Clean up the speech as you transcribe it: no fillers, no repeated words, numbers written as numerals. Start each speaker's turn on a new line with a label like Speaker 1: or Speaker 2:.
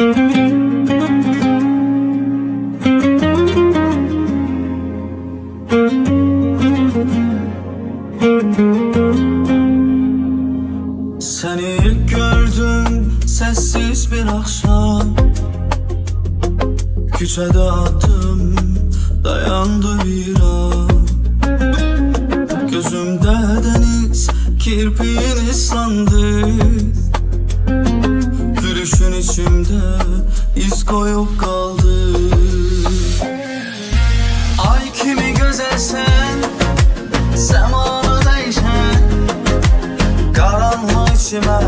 Speaker 1: Seni ilk gördüm sessiz bir akşam, küçede attım dayandı bir an. Gözümde deniz kirpiğin ıslandı, gülüşün içimde iz koyup kaldı. Ay kimi güzel sen, zamanı değişen, karanlık içime